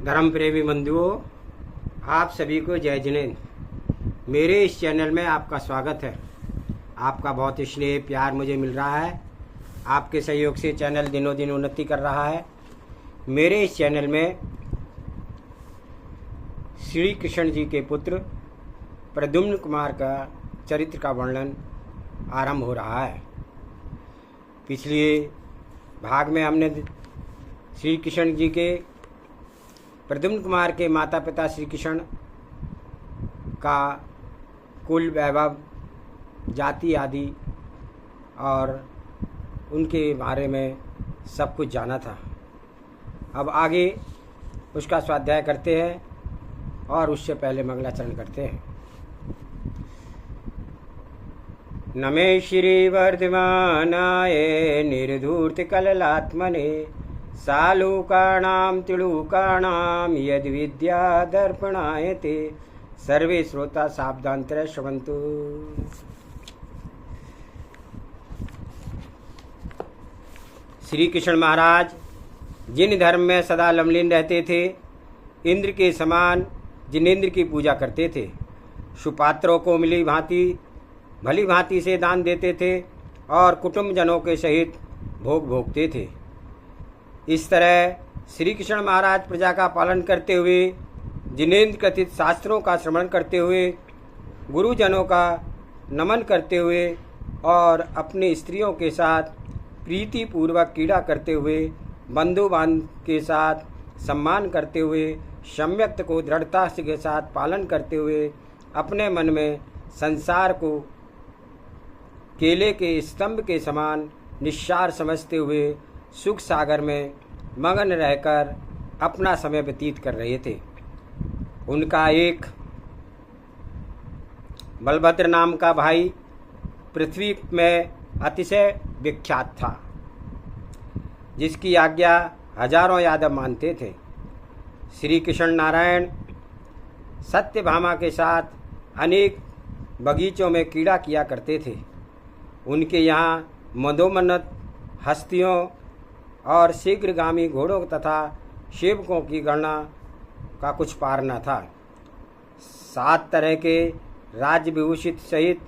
धर्म प्रेमी बंधुओं, आप सभी को जय जिनेंद्र। मेरे इस चैनल में आपका स्वागत है। आपका बहुत स्नेह प्यार मुझे मिल रहा है। आपके सहयोग से चैनल दिनों दिन उन्नति कर रहा है। मेरे इस चैनल में श्री कृष्ण जी के पुत्र प्रद्युम्न कुमार का चरित्र का वर्णन आरंभ हो रहा है। पिछले भाग में हमने श्री कृष्ण जी के प्रद्युम्न कुमार के माता पिता श्री कृष्ण का कुल वैभव, जाति आदि और उनके बारे में सब कुछ जाना था। अब आगे उसका स्वाध्याय करते हैं और उससे पहले मंगलाचरण करते हैं। नमे श्री वर्धमानाय निर्धूर्तकललात्मने सालूकाणां तिलूकाणां यद विद्या दर्पणायते। सर्वे श्रोता सावधानतः श्रवन्तु। श्री कृष्ण महाराज जिन धर्म में सदा लमलीन रहते थे, इंद्र के समान जिनेंद्र की पूजा करते थे, सुपात्रों को भली भांति से दान देते थे और कुटुंब जनों के सहित भोग भोगते थे। इस तरह श्री कृष्ण महाराज प्रजा का पालन करते हुए, जिनेंद्र कथित शास्त्रों का श्रवण करते हुए, गुरुजनों का नमन करते हुए और अपनी स्त्रियों के साथ प्रीति पूर्वक क्रीड़ा करते हुए, बंधु बांध के साथ सम्मान करते हुए, सम्यक्त को दृढ़ता के साथ पालन करते हुए, अपने मन में संसार को केले के स्तंभ के समान निस्सार समझते हुए सुख सागर में मगन रहकर अपना समय व्यतीत कर रहे थे। उनका एक बलभद्र नाम का भाई पृथ्वी में अतिशय विख्यात था, जिसकी आज्ञा हजारों यादव मानते थे। श्री कृष्ण नारायण सत्यभामा के साथ अनेक बगीचों में क्रीड़ा किया करते थे। उनके यहाँ मदोन्मत्त हस्तियों और शीघ्रगामी घोड़ों तथा सेवकों की गणना का कुछ पार न था। 7 तरह के राज्य विभूषित सहित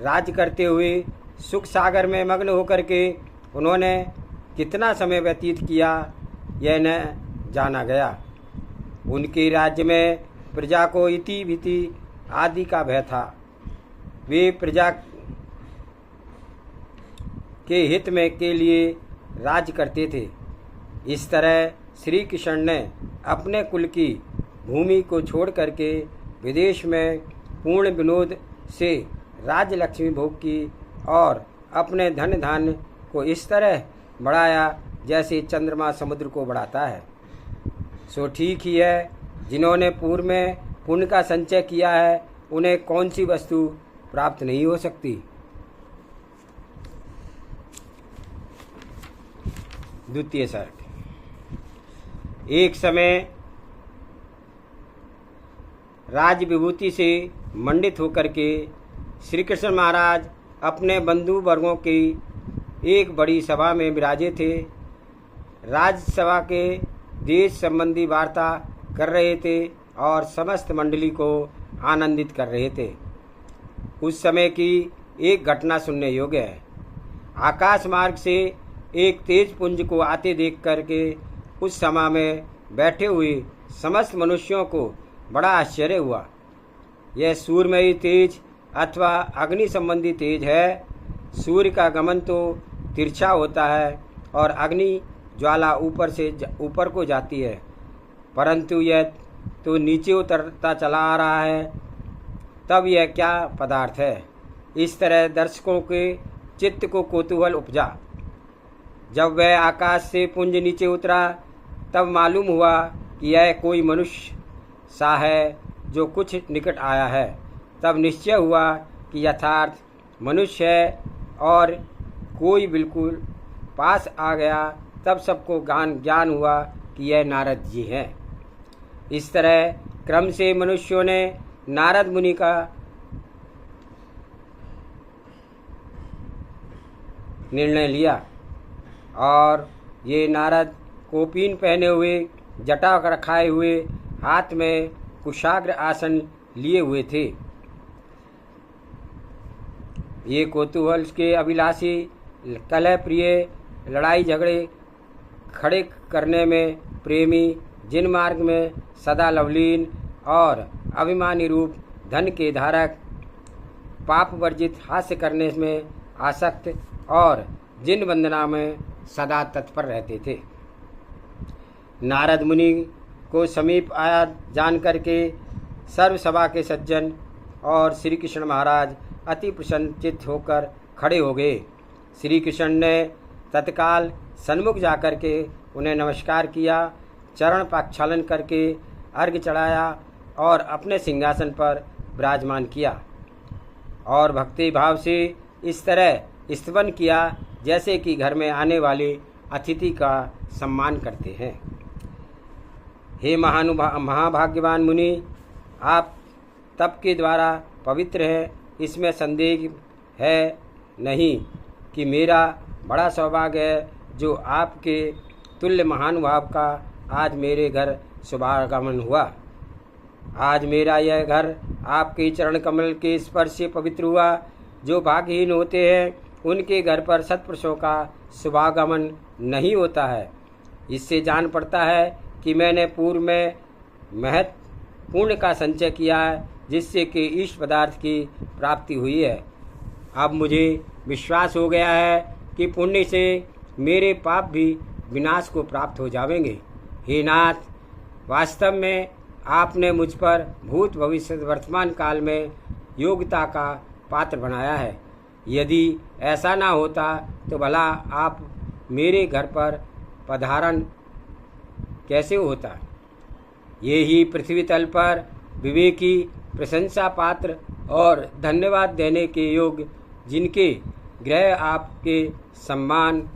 राज्य करते हुए सुख सागर में मग्न होकर के उन्होंने कितना समय व्यतीत किया, यह न जाना गया। उनके राज्य में प्रजा को इति भीति आदि का भय था। वे प्रजा के हित में के लिए राज करते थे। इस तरह श्री कृष्ण ने अपने कुल की भूमि को छोड़ करके विदेश में पूर्ण विनोद से राज्य लक्ष्मी भोग की और अपने धन धान्य को इस तरह बढ़ाया जैसे चंद्रमा समुद्र को बढ़ाता है। सो ठीक ही है, जिन्होंने पूर्व में पुण्य का संचय किया है उन्हें कौन सी वस्तु प्राप्त नहीं हो सकती। द्वितीय सर्ग। एक समय राज विभूति से मंडित होकर के श्री कृष्ण महाराज अपने बंधु वर्गों की एक बड़ी सभा में विराजे थे। राजसभा के देश संबंधी वार्ता कर रहे थे और समस्त मंडली को आनंदित कर रहे थे। उस समय की एक घटना सुनने योग्य है। आकाश मार्ग से एक तेज पुंज को आते देख करके उस सभा में बैठे हुए समस्त मनुष्यों को बड़ा आश्चर्य हुआ। यह सूर्यमयी तेज अथवा अग्नि संबंधी तेज है। सूर्य का गमन तो तिरछा होता है और अग्नि ज्वाला ऊपर को जाती है, परंतु यह तो नीचे उतरता चला आ रहा है। तब यह क्या पदार्थ है? इस तरह दर्शकों के चित्त को कौतूहल उपजा। जब वह आकाश से पुंज नीचे उतरा तब मालूम हुआ कि यह कोई मनुष्य सा है जो कुछ निकट आया है। तब निश्चय हुआ कि यथार्थ मनुष्य है और कोई बिल्कुल पास आ गया। तब सबको ज्ञान हुआ कि यह नारद जी हैं। इस तरह क्रम से मनुष्यों ने नारद मुनि का निर्णय लिया और ये नारद कोपीन पहने हुए जटा रखाए हुए, हाथ में कुशाग्र आसन लिए हुए थे। ये कौतूहल के अभिलाषी, कलह प्रिय, लड़ाई झगड़े खड़े करने में प्रेमी, जिन मार्ग में सदा लवलीन और अभिमानी रूप धन के धारक, पाप वर्जित हास्य करने में आसक्त और जिन वंदना में सदा तत्पर रहते थे। नारद मुनि को समीप आया जान करके सर्व सभा के सज्जन और श्री कृष्ण महाराज अति प्रसन्नचित्त होकर खड़े हो गए। श्री कृष्ण ने तत्काल सन्मुख जाकर के उन्हें नमस्कार किया, चरण प्रक्षालन करके अर्घ्य चढ़ाया और अपने सिंहासन पर विराजमान किया और भक्ति भाव से इस तरह स्तवन किया जैसे कि घर में आने वाले अतिथि का सम्मान करते हैं। हे महाभाग्यवान मुनि, आप तप के द्वारा पवित्र हैं, इसमें संदेह है नहीं कि मेरा बड़ा सौभाग्य है जो आपके तुल्य महानुभाव का आज मेरे घर शुभागमन हुआ। आज मेरा यह घर आपके चरण कमल के स्पर्श से पवित्र हुआ। जो भाग्यहीन होते हैं उनके घर पर सत्पुरुषों का शुभागमन नहीं होता है। इससे जान पड़ता है कि मैंने पूर्व में महत् पुण्य का संचय किया है, जिससे कि इष्ट पदार्थ की प्राप्ति हुई है। अब मुझे विश्वास हो गया है कि पुण्य से मेरे पाप भी विनाश को प्राप्त हो जाएंगे। हे नाथ, वास्तव में आपने मुझ पर भूत भविष्य वर्तमान काल में योग्यता का पात्र बनाया है। यदि ऐसा ना होता तो भला आप मेरे घर पर पधारण कैसे होता। ये ही पृथ्वी तल पर विवेकी, प्रशंसा पात्र और धन्यवाद देने के योग्य, जिनके गृह आपके सम्मान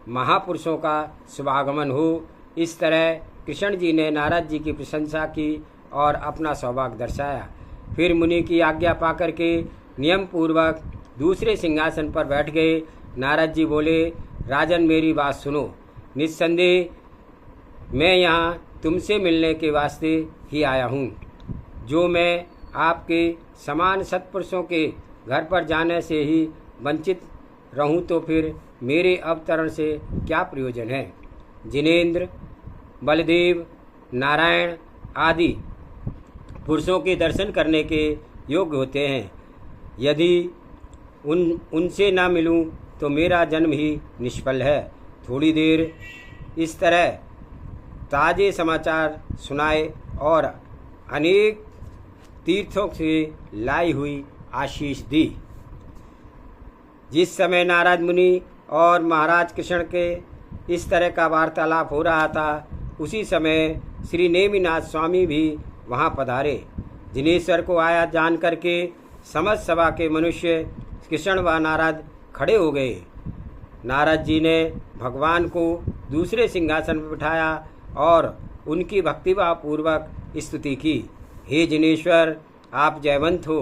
महापुरुषों का शुभागमन हो। इस तरह कृष्ण जी ने नारद जी की प्रशंसा की और अपना सौभाग्य दर्शाया। फिर मुनि की आज्ञा पाकर के नियम पूर्वक दूसरे सिंहासन पर बैठ गए। नारद जी बोले, राजन मेरी बात सुनो। निस्संदेह मैं यहाँ तुमसे मिलने के वास्ते ही आया हूँ। जो मैं आपके समान सत्पुरुषों के घर पर जाने से ही वंचित रहूँ तो फिर मेरे अवतरण से क्या प्रयोजन है। जिनेंद्र, बलदेव, नारायण आदि पुरुषों के दर्शन करने के योग्य होते हैं। यदि उनसे ना मिलूं तो मेरा जन्म ही निष्फल है। थोड़ी देर इस तरह ताजे समाचार सुनाए और अनेक तीर्थों से लाई हुई आशीष दी। जिस समय नारद मुनि और महाराज कृष्ण के इस तरह का वार्तालाप हो रहा था, उसी समय श्री नेमिनाथ स्वामी भी वहाँ पधारे। जिनेश्वर को आया जान करके समस्त सभा के मनुष्य कृष्ण व नारद खड़े हो गए। नारद जी ने भगवान को दूसरे सिंहासन पर बिठाया और उनकी भक्तिभाव पूर्वक स्तुति की। हे जिनेश्वर, आप जयवंत हो।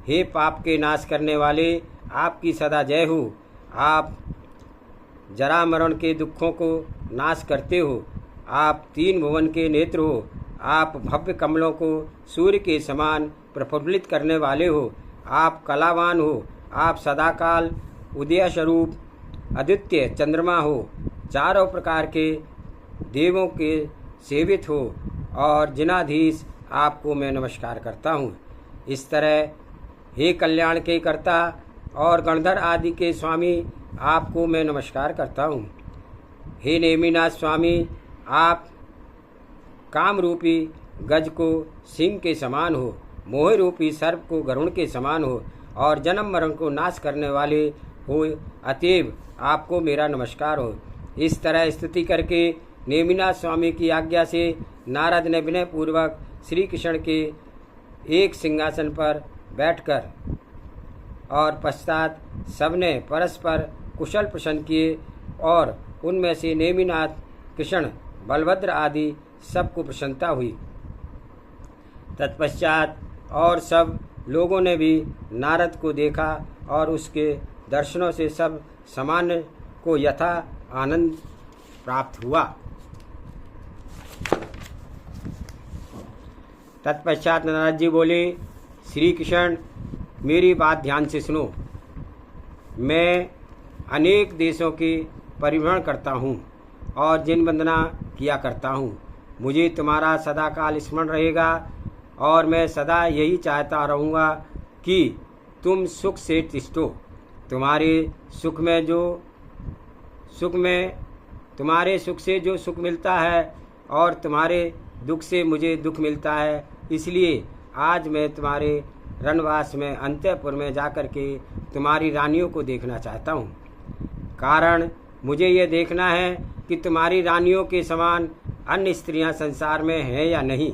हे पाप के नाश करने वाले, आपकी सदा जय हो। आप जरा मरण के दुखों को नाश करते हो। आप तीन भुवन के नेत्र हो। आप भव्य कमलों को सूर्य के समान प्रफुल्लित करने वाले हो। आप कलावान हो। आप सदाकाल उदय स्वरूप आदित्य चंद्रमा हो। चारों प्रकार के देवों के सेवित हो और जिनाधीश आपको मैं नमस्कार करता हूँ। इस तरह हे कल्याण के कर्ता और गणधर आदि के स्वामी, आपको मैं नमस्कार करता हूँ। हे नेमिनाथ स्वामी, आप काम रूपी गज को सिंह के समान हो, मोह रूपी सर्प को गरुण के समान हो और जन्म मरण को नाश करने वाले हो, अतएव आपको मेरा नमस्कार हो। इस तरह स्तुति करके नेमिनाथ स्वामी की आज्ञा से नारद ने विनय पूर्वक श्री कृष्ण के एक सिंहासन पर बैठकर और पश्चात सबने परस्पर कुशल प्रश्न किए और उनमें से नेमिनाथ, कृष्ण, बलभद्र आदि सबको प्रसन्नता हुई। तत्पश्चात और सब लोगों ने भी नारद को देखा और उसके दर्शनों से सब सामान्य को यथा आनंद प्राप्त हुआ। तत्पश्चात नारद जी बोले, श्री कृष्ण मेरी बात ध्यान से सुनो। मैं अनेक देशों के परिभ्रमण करता हूँ और जिन वंदना किया करता हूँ। मुझे तुम्हारा सदा काल स्मरण रहेगा और मैं सदा यही चाहता रहूँगा कि तुम सुख से तिष्ठो। तुम्हारे सुख से जो सुख मिलता है और तुम्हारे दुख से मुझे दुख मिलता है, इसलिए आज मैं तुम्हारे रणवास में अंतःपुर में जाकर के तुम्हारी रानियों को देखना चाहता हूँ। कारण मुझे ये देखना है कि तुम्हारी रानियों के समान अन्य स्त्रियां संसार में हैं या नहीं।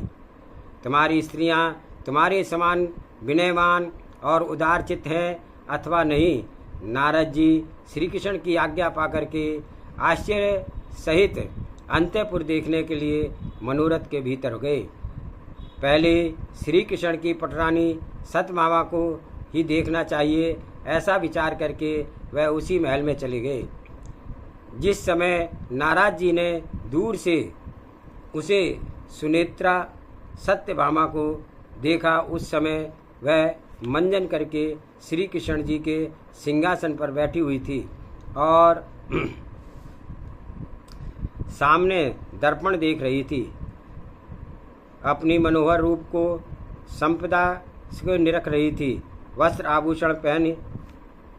तुम्हारी स्त्रियां तुम्हारे समान विनयवान और उदारचित्त हैं अथवा नहीं। नारद जी श्री कृष्ण की आज्ञा पाकर के आश्चर्य सहित अंतःपुर देखने के लिए मनोरथ के भीतर गए। पहले श्री कृष्ण की पटरानी सत्यभामा को ही देखना चाहिए, ऐसा विचार करके वह उसी महल में चले गए। जिस समय नारद जी ने दूर से उसे सुनेत्रा सत्यभामा को देखा, उस समय वह मंजन करके श्री कृष्ण जी के सिंहासन पर बैठी हुई थी और सामने दर्पण देख रही थी। अपनी मनोहर रूप को संपदा से निरख रही थी, वस्त्र आभूषण पहन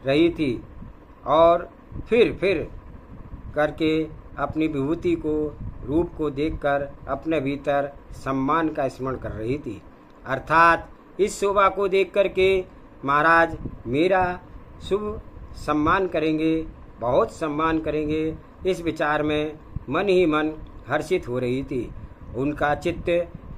रही थी और फिर करके अपनी विभूति को रूप को देखकर अपने भीतर सम्मान का स्मरण कर रही थी। अर्थात इस शोभा को देख करके महाराज मेरा शुभ सम्मान करेंगे, बहुत सम्मान करेंगे, इस विचार में मन ही मन हर्षित हो रही थी। उनका चित्त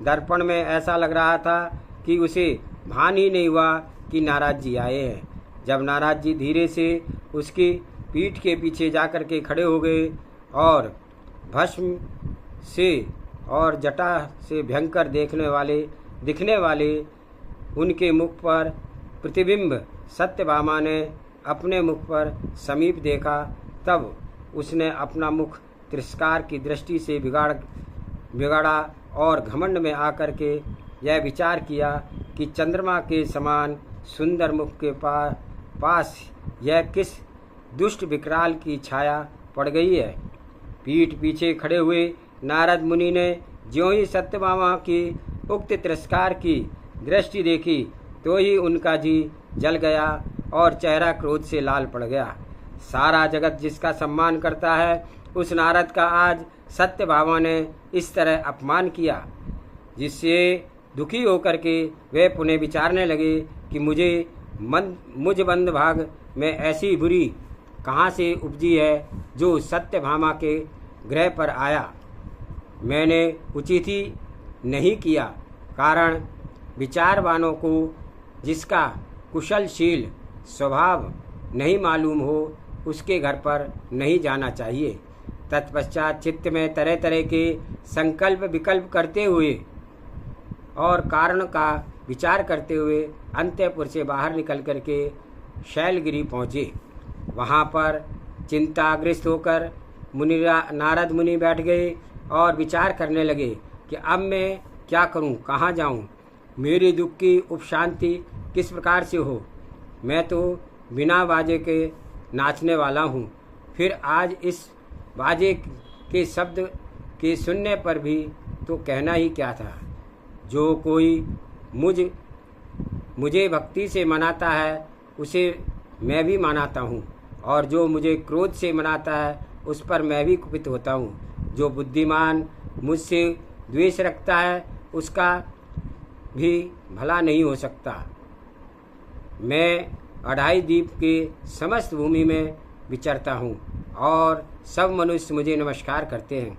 दर्पण में ऐसा लग रहा था कि उसे भान ही नहीं हुआ कि नारद जी आए हैं। जब नारद जी धीरे से उसकी पीठ के पीछे जाकर के खड़े हो गए और भस्म से और जटा से भयंकर दिखने वाले उनके मुख पर प्रतिबिंब सत्यभामा ने अपने मुख पर समीप देखा, तब उसने अपना मुख तिरस्कार की दृष्टि से बिगाड़ा और घमंड में आकर के यह विचार किया कि चंद्रमा के समान सुंदर मुख के पास यह किस दुष्ट विकराल की छाया पड़ गई है। पीठ पीछे खड़े हुए नारद मुनि ने ज्यों ही सत्यभामा की उक्त तिरस्कार की दृष्टि देखी, तो ही उनका जी जल गया और चेहरा क्रोध से लाल पड़ गया। सारा जगत जिसका सम्मान करता है, उस नारद का आज सत्यभामा ने इस तरह अपमान किया, जिससे दुखी होकर के वे पुनः विचारने लगे कि मुझ बंद भाग में ऐसी बुरी कहाँ से उपजी है जो सत्यभामा के गृह पर आया। मैंने उचित ही नहीं किया, कारण विचारवानों को जिसका कुशलशील स्वभाव नहीं मालूम हो, उसके घर पर नहीं जाना चाहिए। तत्पश्चात चित्त में तरह तरह के संकल्प विकल्प करते हुए और कारण का विचार करते हुए अंतःपुर से बाहर निकल करके शैलगिरी पहुँचे। वहाँ पर चिंताग्रस्त होकर नारद मुनि बैठ गए और विचार करने लगे कि अब मैं क्या करूं, कहाँ जाऊं, मेरे दुख की उपशांति किस प्रकार से हो। मैं तो बिना बाजे के नाचने वाला हूं, फिर आज इस बाजे के शब्द के सुनने पर भी तो कहना ही क्या था। जो कोई मुझे भक्ति से मनाता है, उसे मैं भी मनाता हूँ, और जो मुझे क्रोध से मनाता है, उस पर मैं भी कुपित होता हूँ। जो बुद्धिमान मुझसे द्वेष रखता है, उसका भी भला नहीं हो सकता। मैं अढ़ाई दीप के समस्त भूमि में विचरता हूँ और सब मनुष्य मुझे नमस्कार करते हैं,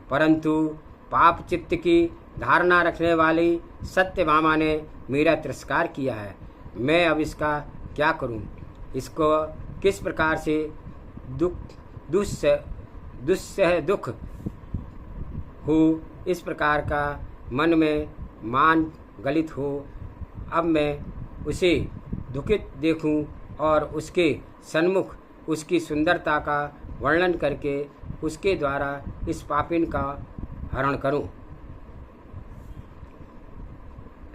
परंतु पाप चित्त की धारणा रखने वाली सत्यभामा ने मेरा तिरस्कार किया है। मैं अब इसका क्या करूं? इसको किस प्रकार से दुस्सह दुख हो, इस प्रकार का मन में मान गलित हो। अब मैं उसे दुखित देखूं और उसके सन्मुख उसकी सुंदरता का वर्णन करके उसके द्वारा इस पापिन का हरण करूं।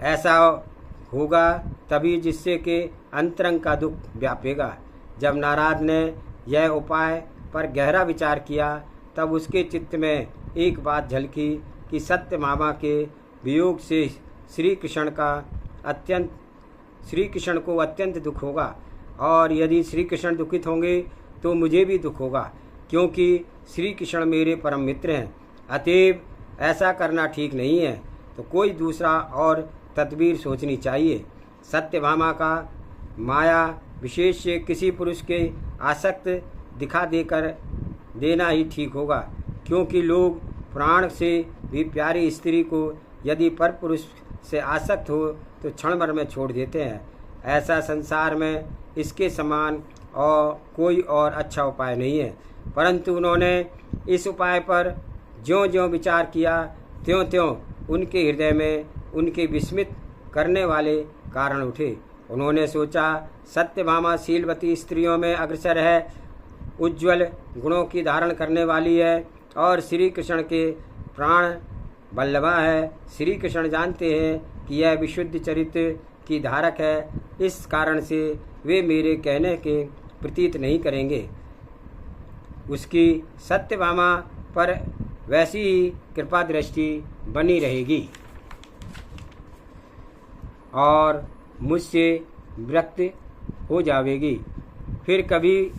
ऐसा होगा तभी जिससे कि अंतरंग का दुख व्यापेगा। जब नारद ने यह उपाय पर गहरा विचार किया तब उसके चित्त में एक बात झलकी कि सत्यभामा के वियोग से श्री कृष्ण को अत्यंत दुख होगा, और यदि श्री कृष्ण दुखित होंगे तो मुझे भी दुख होगा, क्योंकि श्री कृष्ण मेरे परम मित्र हैं। अतएव ऐसा करना ठीक नहीं है, तो कोई दूसरा और तदबीर सोचनी चाहिए। सत्यभामा का माया विशेष से किसी पुरुष के आसक्त दिखा देना ही ठीक होगा, क्योंकि लोग प्राण से भी प्यारी स्त्री को यदि पर पुरुष से आसक्त हो तो क्षण भर में छोड़ देते हैं। ऐसा संसार में इसके समान और कोई और अच्छा उपाय नहीं है। परंतु उन्होंने इस उपाय पर ज्यों-ज्यों विचार किया त्यों-त्यों उनके हृदय में उनके विस्मित करने वाले कारण उठे। उन्होंने सोचा, सत्यभामा शीलवती स्त्रियों में अग्रसर है, उज्ज्वल गुणों की धारण करने वाली है और श्री कृष्ण के प्राण बल्लभा है। श्री कृष्ण जानते हैं कि यह विशुद्ध चरित्र की धारक है, इस कारण से वे मेरे कहने के प्रतीत नहीं करेंगे। उसकी सत्यभामा पर वैसी ही कृपा दृष्टि बनी रहेगी और मुझसे विरक्त हो जाएगी। फिर कभी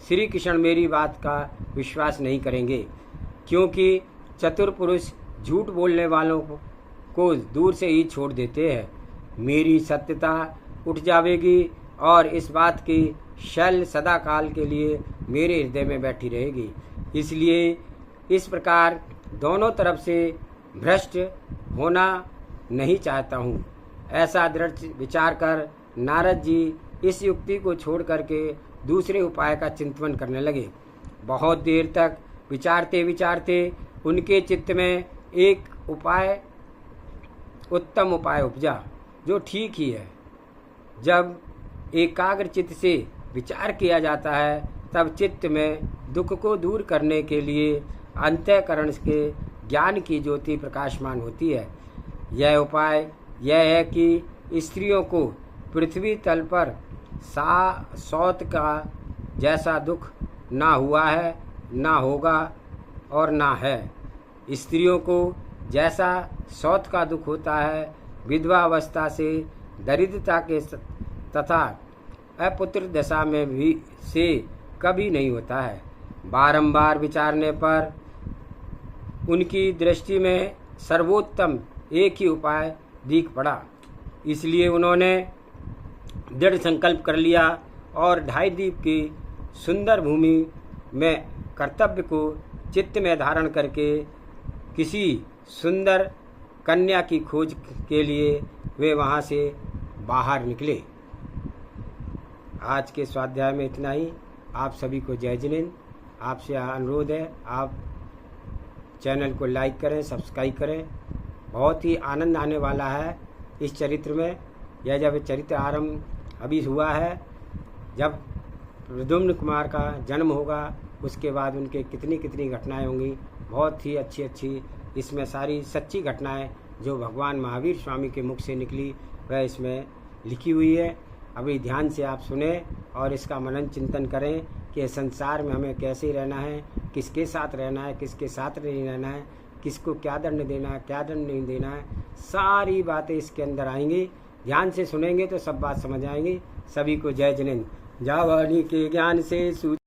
श्री कृष्ण मेरी बात का विश्वास नहीं करेंगे, क्योंकि चतुर पुरुष झूठ बोलने वालों को दूर से ही छोड़ देते हैं। मेरी सत्यता उठ जाएगी और इस बात की शैल सदा काल के लिए मेरे हृदय में बैठी रहेगी। इसलिए इस प्रकार दोनों तरफ से भ्रष्ट होना नहीं चाहता हूँ। ऐसा दृढ़ विचार कर नारद जी इस युक्ति को छोड़ करके दूसरे उपाय का चिंतन करने लगे। बहुत देर तक विचारते विचारते उनके चित्त में एक उत्तम उपाय उपजा, जो ठीक ही है। जब एकाग्र चित्त से विचार किया जाता है तब चित्त में दुख को दूर करने के लिए अंतःकरण के ज्ञान की ज्योति प्रकाशमान होती है। यह उपाय यह है कि स्त्रियों को पृथ्वी तल पर सौत का जैसा दुख ना हुआ है, ना होगा और ना है। स्त्रियों को जैसा सौत का दुख होता है, विधवा अवस्था से दरिद्रता के तथा अपुत्र दशा में भी से कभी नहीं होता है। बारंबार विचारने पर उनकी दृष्टि में सर्वोत्तम एक ही उपाय दिख पड़ा। इसलिए उन्होंने दृढ़ संकल्प कर लिया और ढाई द्वीप की सुंदर भूमि में कर्तव्य को चित्त में धारण करके किसी सुंदर कन्या की खोज के लिए वे वहाँ से बाहर निकले। आज के स्वाध्याय में इतना ही। आप सभी को जय जिनेंद्र। आपसे अनुरोध है आप चैनल को लाइक करें, सब्सक्राइब करें। बहुत ही आनंद आने वाला है इस चरित्र में। यह जब चरित्र आरंभ अभी हुआ है, जब प्रद्युम्न कुमार का जन्म होगा उसके बाद उनके कितनी कितनी घटनाएं होंगी। बहुत ही अच्छी अच्छी इसमें सारी सच्ची घटनाएं जो भगवान महावीर स्वामी के मुख से निकली वह इसमें लिखी हुई है। अभी ध्यान से आप सुने और इसका मनन चिंतन करें कि संसार में हमें कैसे रहना है, किसके साथ रहना है, किसके साथ नहीं रहना है, किसको क्या दंड देना है, क्या दंड नहीं देना है, सारी बातें इसके अंदर आएंगी। ध्यान से सुनेंगे तो सब बात समझ आएंगी। सभी को जय जिनेंद्र। जावानी के ज्ञान से